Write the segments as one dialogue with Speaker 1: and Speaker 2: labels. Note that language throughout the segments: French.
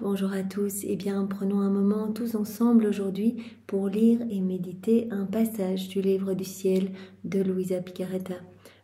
Speaker 1: Bonjour à tous, prenons un moment tous ensemble aujourd'hui pour lire et méditer un passage du livre du ciel de Luisa Picaretta.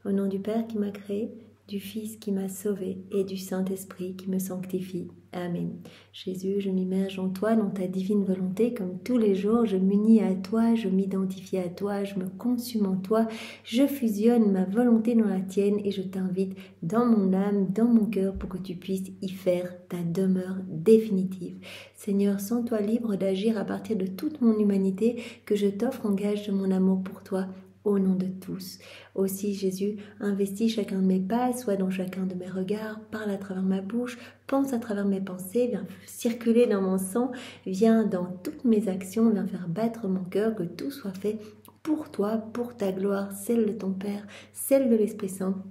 Speaker 1: Au nom du Père qui m'a créé, du Fils qui m'a sauvé et du Saint-Esprit qui me sanctifie. Amen. Jésus, je m'immerge en toi, dans ta divine volonté, comme tous les jours, je m'unis à toi, je m'identifie à toi, je me consume en toi, je fusionne ma volonté dans la tienne et je t'invite dans mon âme, dans mon cœur, pour que tu puisses y faire ta demeure définitive. Seigneur, sens toi libre d'agir à partir de toute mon humanité que je t'offre en gage de mon amour pour toi. Au nom de tous. Aussi, Jésus, investis chacun de mes pas, soit dans chacun de mes regards, parle à travers ma bouche, pense à travers mes pensées, viens circuler dans mon sang, viens dans toutes mes actions, viens faire battre mon cœur, que tout soit fait pour toi, pour ta gloire, celle de ton Père, celle de l'Esprit Saint.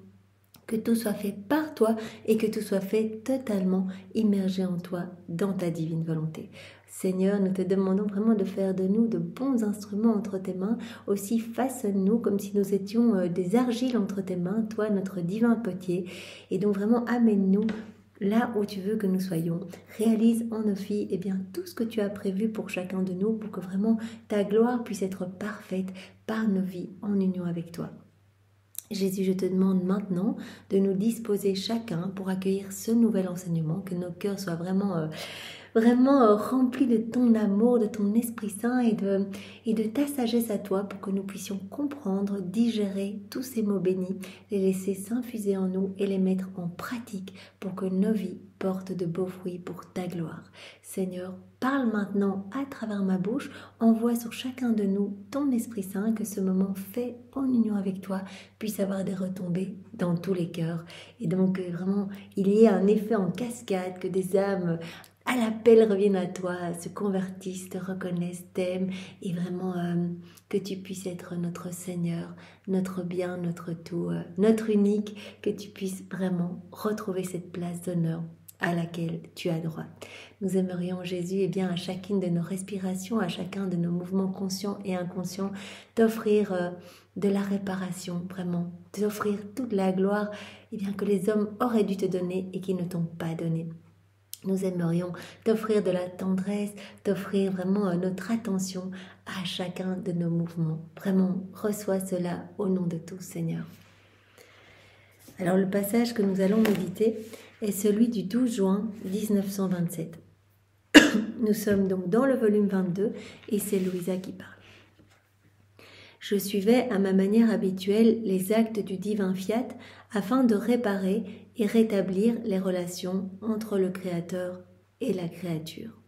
Speaker 1: Que tout soit fait par toi et que tout soit fait totalement immergé en toi, dans ta divine volonté. Seigneur, nous te demandons vraiment de faire de nous de bons instruments entre tes mains. Aussi, façonne-nous comme si nous étions des argiles entre tes mains, toi, notre divin potier. Et donc vraiment, amène-nous là où tu veux que nous soyons. Réalise en nos filles tout ce que tu as prévu pour chacun de nous, pour que vraiment ta gloire puisse être parfaite par nos vies en union avec toi. Jésus, je te demande maintenant de nous disposer chacun pour accueillir ce nouvel enseignement, que nos cœurs soient vraiment remplis de ton amour, de ton Esprit Saint et de ta sagesse à toi, pour que nous puissions comprendre, digérer tous ces mots bénis, les laisser s'infuser en nous et les mettre en pratique pour que nos vies portent de beaux fruits pour ta gloire. Seigneur, parle maintenant à travers ma bouche, envoie sur chacun de nous ton Esprit Saint, que ce moment fait en union avec toi puisse avoir des retombées dans tous les cœurs. Et donc vraiment, il y ait un effet en cascade, que des âmes à l'appel reviennent à toi, se convertissent, te reconnaissent, t'aiment, et vraiment que tu puisses être notre Seigneur, notre bien, notre tout, notre unique, que tu puisses vraiment retrouver cette place d'honneur à laquelle tu as droit. Nous aimerions Jésus, à chacune de nos respirations, à chacun de nos mouvements conscients et inconscients, t'offrir de la réparation, vraiment, t'offrir toute la gloire que les hommes auraient dû te donner et qui ne t'ont pas donné. Nous aimerions t'offrir de la tendresse, t'offrir vraiment notre attention à chacun de nos mouvements. Vraiment, reçois cela au nom de tous, Seigneur. Alors, le passage que nous allons méditer est celui du 12 juin 1927. Nous sommes donc dans le volume 22 et c'est Luisa qui parle. Je suivais à ma manière habituelle les actes du divin fiat afin de réparer et rétablir les relations entre le Créateur et la créature.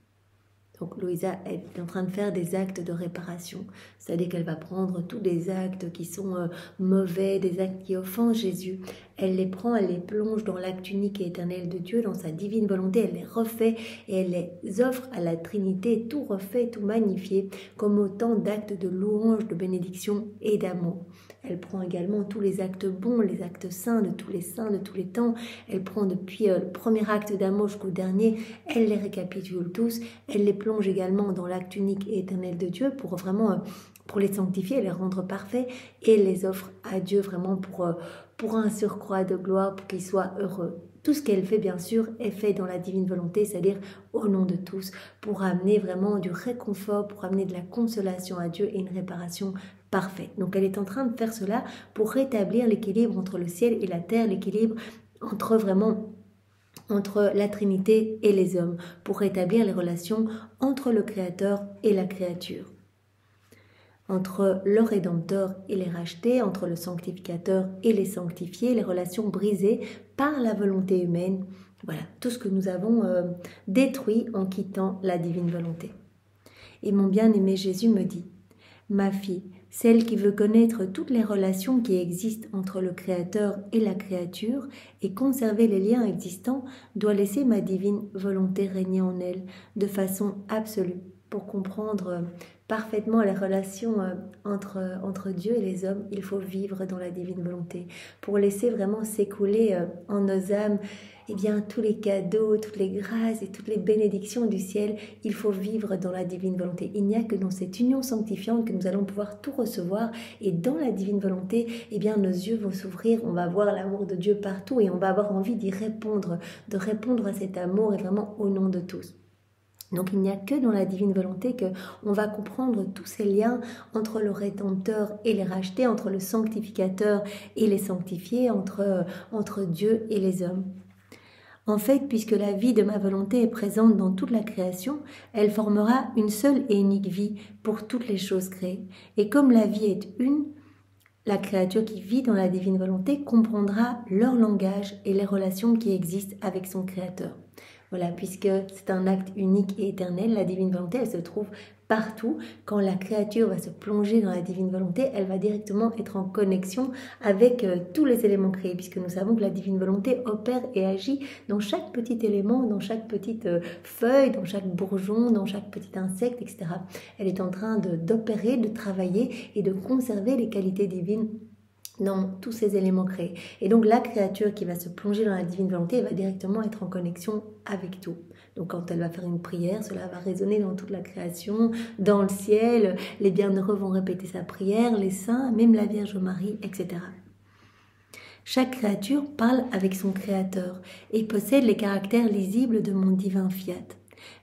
Speaker 1: Donc Luisa est en train de faire des actes de réparation, c'est-à-dire qu'elle va prendre tous les actes qui sont mauvais, des actes qui offensent Jésus. Elle les prend, elle les plonge dans l'acte unique et éternel de Dieu, dans sa divine volonté, elle les refait et elle les offre à la Trinité, tout refait, tout magnifié, comme autant d'actes de louange, de bénédiction et d'amour. Elle prend également tous les actes bons, les actes saints de tous les temps. Elle prend depuis le premier acte d'amour jusqu'au dernier, elle les récapitule tous, elle les plonge également dans l'acte unique et éternel de Dieu pour les sanctifier, les rendre parfaits, et elle les offre à Dieu vraiment pour un surcroît de gloire, pour qu'il soit heureux. Tout ce qu'elle fait, bien sûr, est fait dans la divine volonté, c'est-à-dire au nom de tous, pour amener vraiment du réconfort, pour amener de la consolation à Dieu et une réparation parfaite. Donc elle est en train de faire cela pour rétablir l'équilibre entre le ciel et la terre, l'équilibre entre la Trinité et les hommes, pour rétablir les relations entre le Créateur et la créature, entre le Rédempteur et les rachetés, entre le Sanctificateur et les sanctifiés, les relations brisées par la volonté humaine. Voilà, tout ce que nous avons détruit en quittant la divine volonté. Et mon bien-aimé Jésus me dit: ma fille, celle qui veut connaître toutes les relations qui existent entre le Créateur et la créature et conserver les liens existants, doit laisser ma divine volonté régner en elle de façon absolue. Pour comprendre parfaitement les relations entre Dieu et les hommes, il faut vivre dans la divine volonté. Pour laisser vraiment s'écouler en nos âmes tous les cadeaux, toutes les grâces et toutes les bénédictions du ciel, il faut vivre dans la divine volonté. Il n'y a que dans cette union sanctifiante que nous allons pouvoir tout recevoir, et dans la divine volonté, nos yeux vont s'ouvrir, on va voir l'amour de Dieu partout et on va avoir envie d'y répondre, de répondre à cet amour, et vraiment au nom de tous. Donc il n'y a que dans la divine volonté qu'on va comprendre tous ces liens entre le Rédempteur et les rachetés, entre le sanctificateur et les sanctifiés, entre Dieu et les hommes. En fait, puisque la vie de ma volonté est présente dans toute la création, elle formera une seule et unique vie pour toutes les choses créées. Et comme la vie est une, la créature qui vit dans la divine volonté comprendra leur langage et les relations qui existent avec son Créateur. Voilà, puisque c'est un acte unique et éternel, la divine volonté, elle se trouve partout. Quand la créature va se plonger dans la divine volonté, elle va directement être en connexion avec tous les éléments créés, puisque nous savons que la divine volonté opère et agit dans chaque petit élément, dans chaque petite feuille, dans chaque bourgeon, dans chaque petit insecte, etc. Elle est en train d'opérer, de travailler et de conserver les qualités divines dans tous ces éléments créés. Et donc la créature qui va se plonger dans la divine volonté, elle va directement être en connexion avec tout. Donc quand elle va faire une prière, cela va résonner dans toute la création, dans le ciel, les bienheureux vont répéter sa prière, les saints, même la Vierge Marie, etc. Chaque créature parle avec son Créateur et possède les caractères lisibles de mon divin fiat.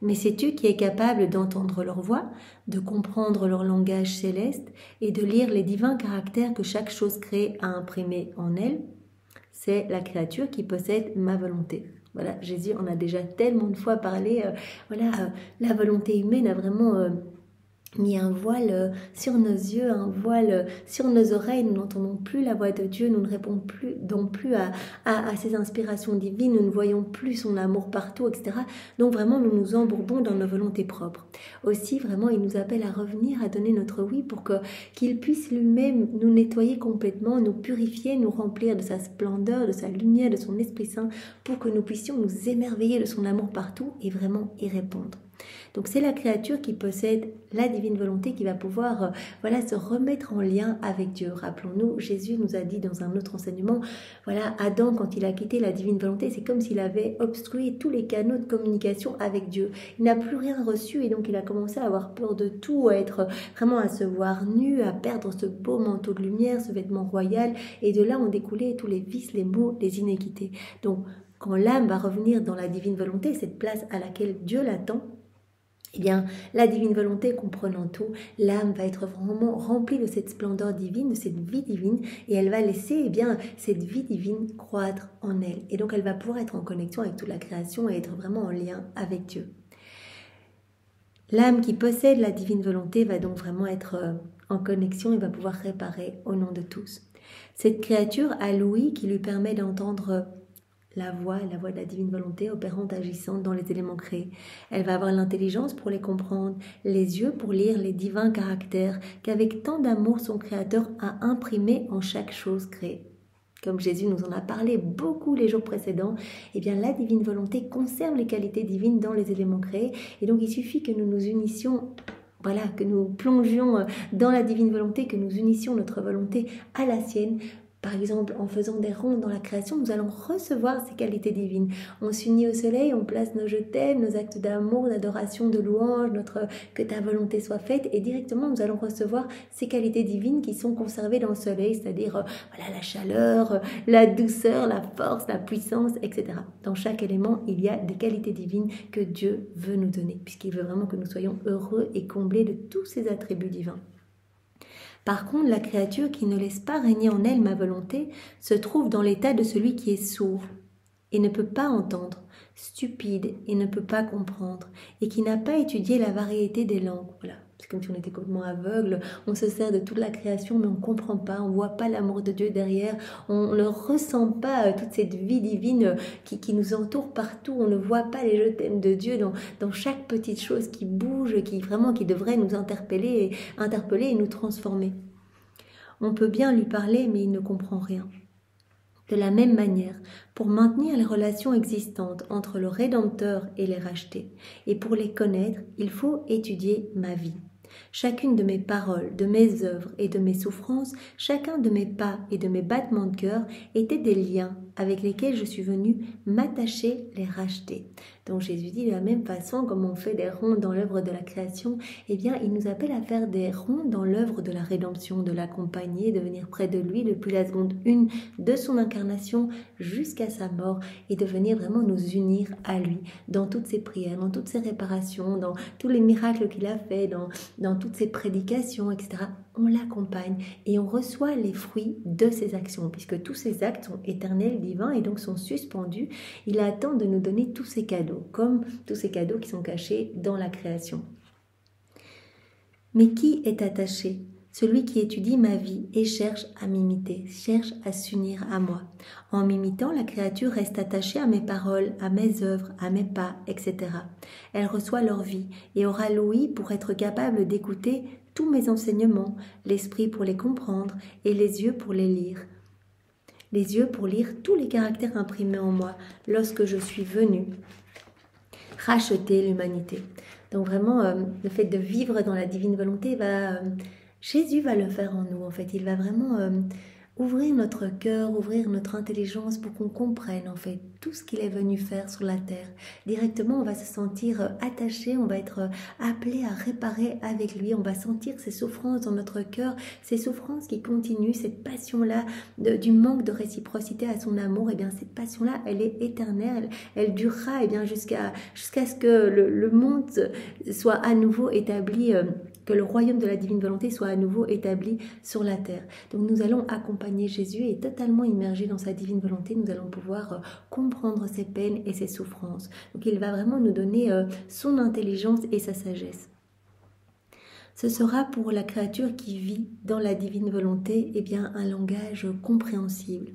Speaker 1: Mais sais-tu qui est capable d'entendre leur voix, de comprendre leur langage céleste et de lire les divins caractères que chaque chose créée a imprimés en elle? C'est la créature qui possède ma volonté. Voilà, Jésus en a déjà tellement de fois parlé. La volonté humaine a vraiment mis un voile sur nos yeux, un voile sur nos oreilles. Nous n'entendons plus la voix de Dieu, nous ne répondons plus, donc plus à ses inspirations divines, nous ne voyons plus son amour partout, etc. Donc vraiment, nous nous embourbons dans nos volontés propres. Aussi, vraiment, il nous appelle à revenir, à donner notre oui pour qu'il puisse lui-même nous nettoyer complètement, nous purifier, nous remplir de sa splendeur, de sa lumière, de son Esprit Saint, pour que nous puissions nous émerveiller de son amour partout et vraiment y répondre. Donc c'est la créature qui possède la divine volonté qui va pouvoir se remettre en lien avec Dieu. Rappelons-nous, Jésus nous a dit dans un autre enseignement, Adam, quand il a quitté la divine volonté, c'est comme s'il avait obstrué tous les canaux de communication avec Dieu. Il n'a plus rien reçu et donc il a commencé à avoir peur de tout, à se voir nu, à perdre ce beau manteau de lumière, ce vêtement royal, et de là ont découlé tous les vices, les maux, les inéquités. Donc quand l'âme va revenir dans la divine volonté, cette place à laquelle Dieu l'attend, eh bien, la divine volonté comprenant tout, l'âme va être vraiment remplie de cette splendeur divine, de cette vie divine, et elle va laisser cette vie divine croître en elle. Et donc, elle va pouvoir être en connexion avec toute la création et être vraiment en lien avec Dieu. L'âme qui possède la divine volonté va donc vraiment être en connexion et va pouvoir réparer au nom de tous. Cette créature a l'ouïe qui lui permet d'entendre la voix de la divine volonté opérante, agissante dans les éléments créés. Elle va avoir l'intelligence pour les comprendre, les yeux pour lire les divins caractères qu'avec tant d'amour son Créateur a imprimés en chaque chose créée. Comme Jésus nous en a parlé beaucoup les jours précédents, eh bien la divine volonté conserve les qualités divines dans les éléments créés, et donc il suffit que nous nous unissions, que nous plongions dans la divine volonté, que nous unissions notre volonté à la sienne. Par exemple, en faisant des rondes dans la création, nous allons recevoir ces qualités divines. On s'unit au soleil, on place nos je t'aime, nos actes d'amour, d'adoration, de louange, que ta volonté soit faite, et directement nous allons recevoir ces qualités divines qui sont conservées dans le soleil, c'est-à-dire la chaleur, la douceur, la force, la puissance, etc. Dans chaque élément, il y a des qualités divines que Dieu veut nous donner, puisqu'il veut vraiment que nous soyons heureux et comblés de tous ces attributs divins. Par contre, la créature qui ne laisse pas régner en elle ma volonté se trouve dans l'état de celui qui est sourd et ne peut pas entendre, stupide et ne peut pas comprendre, et qui n'a pas étudié la variété des langues. Voilà. C'est comme si on était complètement aveugle, on se sert de toute la création mais on ne comprend pas, on ne voit pas l'amour de Dieu derrière, on ne ressent pas toute cette vie divine qui nous entoure partout, on ne voit pas les je t'aime de Dieu dans chaque petite chose qui bouge, qui devrait nous interpeller et nous transformer. On peut bien lui parler mais il ne comprend rien. De la même manière, pour maintenir les relations existantes entre le Rédempteur et les rachetés, et pour les connaître, il faut étudier ma vie. Chacune de mes paroles, de mes œuvres et de mes souffrances, chacun de mes pas et de mes battements de cœur étaient des liens avec lesquels je suis venu m'attacher, les racheter. Donc Jésus dit de la même façon, comme on fait des ronds dans l'œuvre de la création, eh bien il nous appelle à faire des ronds dans l'œuvre de la rédemption, de l'accompagner, de venir près de lui depuis la seconde 1 de son incarnation jusqu'à sa mort et de venir vraiment nous unir à lui dans toutes ses prières, dans toutes ses réparations, dans tous les miracles qu'il a fait, dans toutes ses prédications, etc. On l'accompagne et on reçoit les fruits de ses actions, puisque tous ces actes sont éternels, divins et donc sont suspendus. Il attend de nous donner tous ces cadeaux, comme tous ces cadeaux qui sont cachés dans la création. Mais qui est attaché ? Celui qui étudie ma vie et cherche à m'imiter, cherche à s'unir à moi. En m'imitant, la créature reste attachée à mes paroles, à mes œuvres, à mes pas, etc. Elle reçoit leur vie et aura l'ouïe pour être capable d'écouter tous mes enseignements, l'esprit pour les comprendre et les yeux pour les lire. Les yeux pour lire tous les caractères imprimés en moi lorsque je suis venu racheter l'humanité. Donc vraiment, le fait de vivre dans la divine volonté Jésus va le faire en nous, en fait. Il va vraiment ouvrir notre cœur, ouvrir notre intelligence pour qu'on comprenne, en fait, tout ce qu'il est venu faire sur la terre. Directement, on va se sentir attaché, on va être appelé à réparer avec lui, on va sentir ses souffrances dans notre cœur, ces souffrances qui continuent, cette passion-là du manque de réciprocité à son amour. Et bien, cette passion-là, elle est éternelle, elle durera jusqu'à ce que le monde soit à nouveau établi, que le royaume de la divine volonté soit à nouveau établi sur la terre. Donc nous allons accompagner Jésus et totalement immergé dans sa divine volonté, nous allons pouvoir comprendre ses peines et ses souffrances. Donc il va vraiment nous donner son intelligence et sa sagesse. Ce sera pour la créature qui vit dans la divine volonté un langage compréhensible.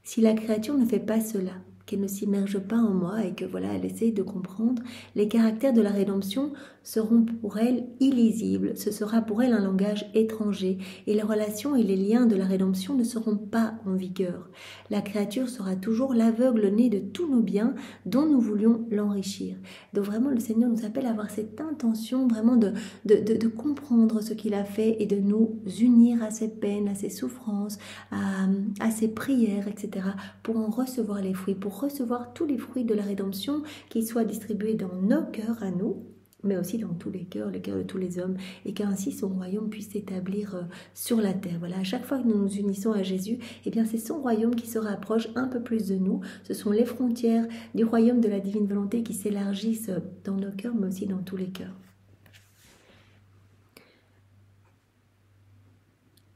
Speaker 1: Si la créature ne fait pas cela, qu'elle ne s'immerge pas en moi et que elle essaie de comprendre, les caractères de la rédemption seront pour elle illisibles, ce sera pour elle un langage étranger et les relations et les liens de la rédemption ne seront pas en vigueur. La créature sera toujours l'aveugle-né de tous nos biens dont nous voulions l'enrichir. Donc vraiment le Seigneur nous appelle à avoir cette intention vraiment de comprendre ce qu'il a fait et de nous unir à ses peines, à ses souffrances, à ses prières, etc. pour en recevoir les fruits, pour recevoir tous les fruits de la rédemption qui soient distribués dans nos cœurs à nous, mais aussi dans tous les cœurs de tous les hommes, et qu'ainsi son royaume puisse s'établir sur la terre. Voilà, à chaque fois que nous nous unissons à Jésus, c'est son royaume qui se rapproche un peu plus de nous. Ce sont les frontières du royaume de la divine volonté qui s'élargissent dans nos cœurs, mais aussi dans tous les cœurs.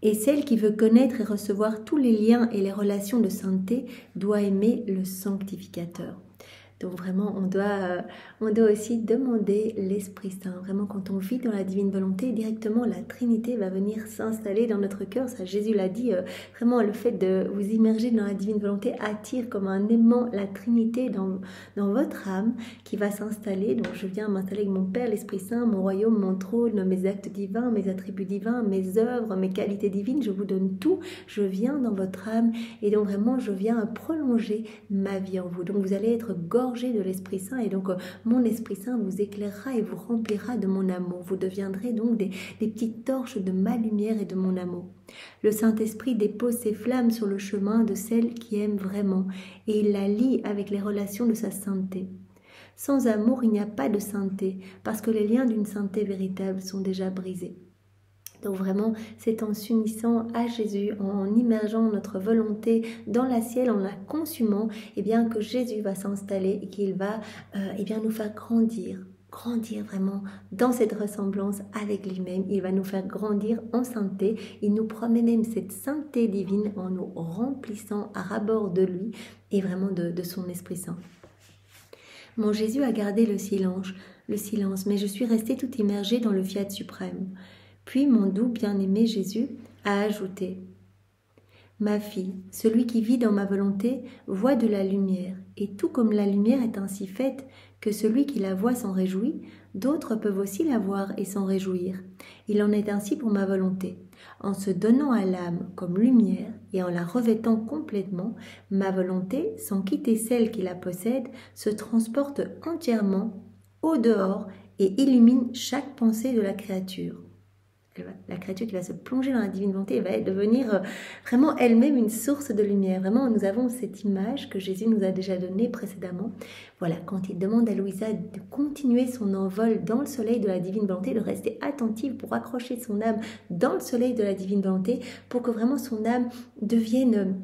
Speaker 1: Et celle qui veut connaître et recevoir tous les liens et les relations de sainteté doit aimer le sanctificateur. Donc vraiment, on doit aussi demander l'Esprit Saint. Vraiment, quand on vit dans la divine volonté, directement la Trinité va venir s'installer dans notre cœur. Ça, Jésus l'a dit, vraiment le fait de vous immerger dans la divine volonté attire comme un aimant la Trinité dans votre âme qui va s'installer. Donc je viens m'installer avec mon Père, l'Esprit Saint, mon royaume, mon trône, mes actes divins, mes attributs divins, mes œuvres, mes qualités divines. Je vous donne tout. Je viens dans votre âme et donc vraiment, je viens prolonger ma vie en vous. Donc vous allez être gorgé de l'Esprit Saint et donc mon Esprit Saint vous éclairera et vous remplira de mon amour. Vous deviendrez donc des petites torches de ma lumière et de mon amour. Le Saint-Esprit dépose ses flammes sur le chemin de celle qui aime vraiment et il la lie avec les relations de sa sainteté. Sans amour, il n'y a pas de sainteté parce que les liens d'une sainteté véritable sont déjà brisés. Donc vraiment, c'est en s'unissant à Jésus, en immergeant notre volonté dans la sienne, en la consumant, que Jésus va s'installer et qu'il va nous faire grandir vraiment dans cette ressemblance avec lui-même. Il va nous faire grandir en sainteté. Il nous promet même cette sainteté divine en nous remplissant à ras-bord de lui et vraiment de son Esprit Saint. Mon Jésus a gardé le silence, mais je suis restée tout immergée dans le fiat suprême. Puis mon doux bien-aimé Jésus a ajouté « Ma fille, celui qui vit dans ma volonté voit de la lumière, et tout comme la lumière est ainsi faite que celui qui la voit s'en réjouit, d'autres peuvent aussi la voir et s'en réjouir. Il en est ainsi pour ma volonté. En se donnant à l'âme comme lumière et en la revêtant complètement, ma volonté, sans quitter celle qui la possède, se transporte entièrement au dehors et illumine chaque pensée de la créature. » la créature qui va se plonger dans la divine volonté va devenir vraiment elle-même une source de lumière. Vraiment, nous avons cette image que Jésus nous a déjà donnée précédemment. Voilà, quand il demande à Louisa de continuer son envol dans le soleil de la divine volonté, de rester attentive pour accrocher son âme dans le soleil de la divine volonté, pour que vraiment son âme devienne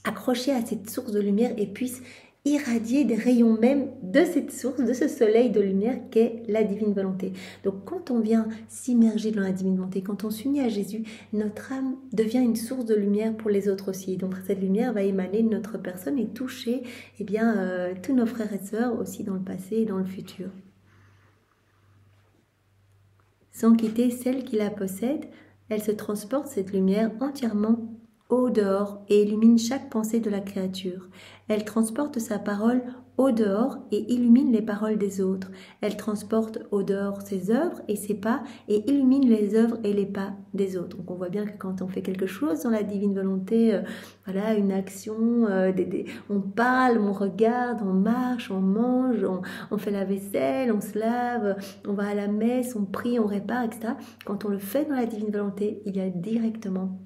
Speaker 1: accrochée à cette source de lumière et puisse irradier des rayons même de cette source, de ce soleil de lumière qu'est la divine volonté. Donc quand on vient s'immerger dans la divine volonté, quand on s'unit à Jésus, notre âme devient une source de lumière pour les autres aussi. Donc cette lumière va émaner de notre personne et toucher tous nos frères et sœurs aussi dans le passé et dans le futur. Sans quitter celle qui la possède, elle se transporte cette lumière entièrement au dehors et illumine chaque pensée de la créature. Elle transporte sa parole au dehors et illumine les paroles des autres. Elle transporte au dehors ses œuvres et ses pas et illumine les œuvres et les pas des autres. Donc on voit bien que quand on fait quelque chose dans la divine volonté, une action, on parle, on regarde, on marche, on mange, on fait la vaisselle, on se lave, on va à la messe, on prie, on répare, etc. Quand on le fait dans la divine volonté, il y a directement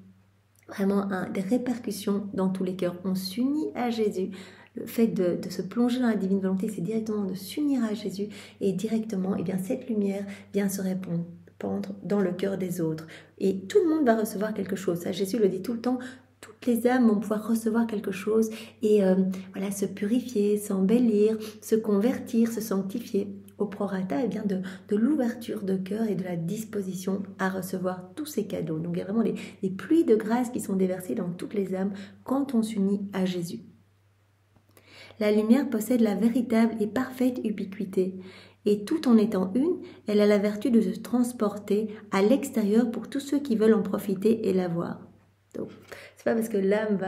Speaker 1: vraiment des répercussions dans tous les cœurs. On s'unit à Jésus. Le fait de se plonger dans la divine volonté, c'est directement de s'unir à Jésus et directement, cette lumière vient se répandre dans le cœur des autres. Et tout le monde va recevoir quelque chose. Ça, Jésus le dit tout le temps. Toutes les âmes vont pouvoir recevoir quelque chose et se purifier, s'embellir, se convertir, se sanctifier au prorata de l'ouverture de cœur et de la disposition à recevoir tous ces cadeaux. Donc il y a vraiment des pluies de grâce qui sont déversées dans toutes les âmes quand on s'unit à Jésus. La lumière possède la véritable et parfaite ubiquité. Et tout en étant une, elle a la vertu de se transporter à l'extérieur pour tous ceux qui veulent en profiter et la voir. Donc, c'est pas parce que l'âme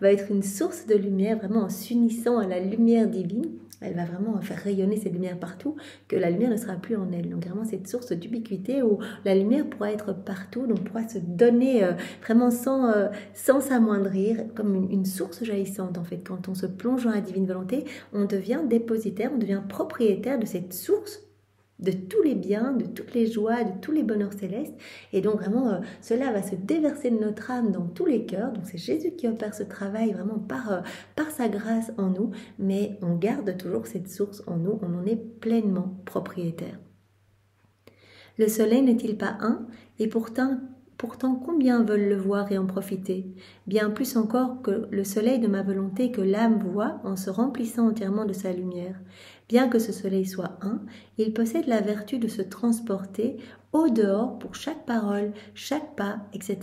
Speaker 1: va être une source de lumière, vraiment en s'unissant à la lumière divine, elle va vraiment faire rayonner cette lumière partout, que la lumière ne sera plus en elle. Donc vraiment cette source d'ubiquité où la lumière pourra être partout, donc pourra se donner vraiment sans s'amoindrir, comme une source jaillissante en fait. Quand on se plonge dans la divine volonté, on devient dépositaire, on devient propriétaire de cette source, de tous les biens, de toutes les joies, de tous les bonheurs célestes. Et donc vraiment, cela va se déverser de notre âme dans tous les cœurs. Donc c'est Jésus qui opère ce travail vraiment par sa grâce en nous, mais on garde toujours cette source en nous, on en est pleinement propriétaire. Le soleil n'est-il pas un? Et pourtant, combien veulent le voir et en profiter? Bien plus encore que le soleil de ma volonté que l'âme voit en se remplissant entièrement de sa lumière. Bien que ce soleil soit un, il possède la vertu de se transporter au dehors pour chaque parole, chaque pas, etc.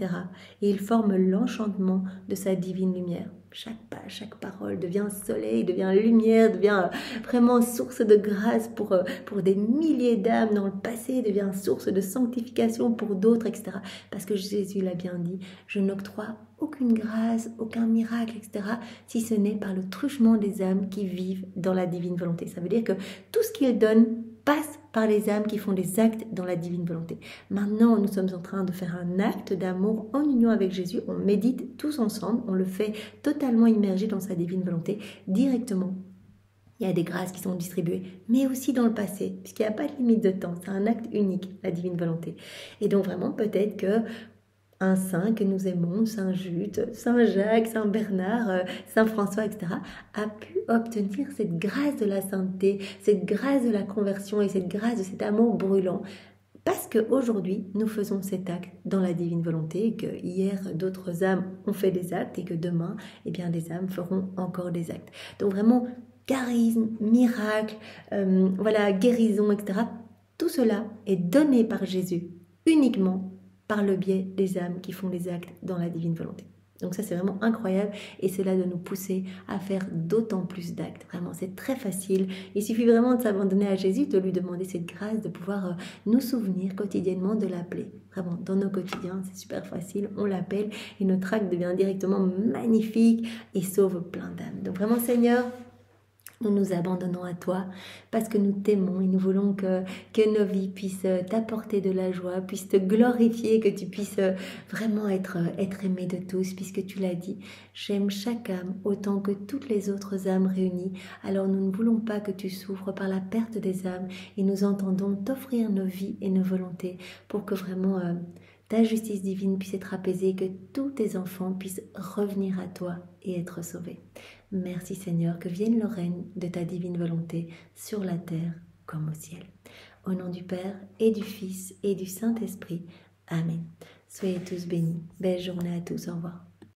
Speaker 1: Et il forme l'enchantement de sa divine lumière. Chaque pas, chaque parole devient soleil, devient lumière, devient vraiment source de grâce pour des milliers d'âmes dans le passé, devient source de sanctification pour d'autres, etc. Parce que Jésus l'a bien dit, je n'octroie aucune grâce, aucun miracle, etc. si ce n'est par le truchement des âmes qui vivent dans la divine volonté. Ça veut dire que tout ce qu'il donne passe par les âmes qui font des actes dans la divine volonté. Maintenant, nous sommes en train de faire un acte d'amour en union avec Jésus. On médite tous ensemble, on le fait totalement immergé dans sa divine volonté, directement. Il y a des grâces qui sont distribuées, mais aussi dans le passé, puisqu'il n'y a pas de limite de temps. C'est un acte unique, la divine volonté. Et donc vraiment, peut-être que un saint que nous aimons, Saint Jude, Saint Jacques, Saint Bernard, Saint François, etc., a pu obtenir cette grâce de la sainteté, cette grâce de la conversion et cette grâce de cet amour brûlant. Parce qu'aujourd'hui, nous faisons cet acte dans la divine volonté, et que hier, d'autres âmes ont fait des actes et que demain, des âmes feront encore des actes. Donc vraiment, charisme, miracle, guérison, etc., tout cela est donné par Jésus uniquement par le biais des âmes qui font des actes dans la divine volonté. Donc ça, c'est vraiment incroyable et cela doit nous pousser à faire d'autant plus d'actes. Vraiment, c'est très facile. Il suffit vraiment de s'abandonner à Jésus, de lui demander cette grâce, de pouvoir nous souvenir quotidiennement de l'appeler. Vraiment, dans nos quotidiens, c'est super facile, on l'appelle et notre acte devient directement magnifique et sauve plein d'âmes. Donc vraiment, Seigneur, nous nous abandonnons à toi parce que nous t'aimons et nous voulons que nos vies puissent t'apporter de la joie, puissent te glorifier, que tu puisses vraiment être aimé de tous, puisque tu l'as dit, j'aime chaque âme autant que toutes les autres âmes réunies. Alors nous ne voulons pas que tu souffres par la perte des âmes et nous entendons t'offrir nos vies et nos volontés pour que vraiment ta justice divine puisse être apaisée, que tous tes enfants puissent revenir à toi et être sauvés. Merci Seigneur, que vienne le règne de ta divine volonté sur la terre comme au ciel. Au nom du Père et du Fils et du Saint-Esprit. Amen. Soyez tous bénis. Belle journée à tous. Au revoir.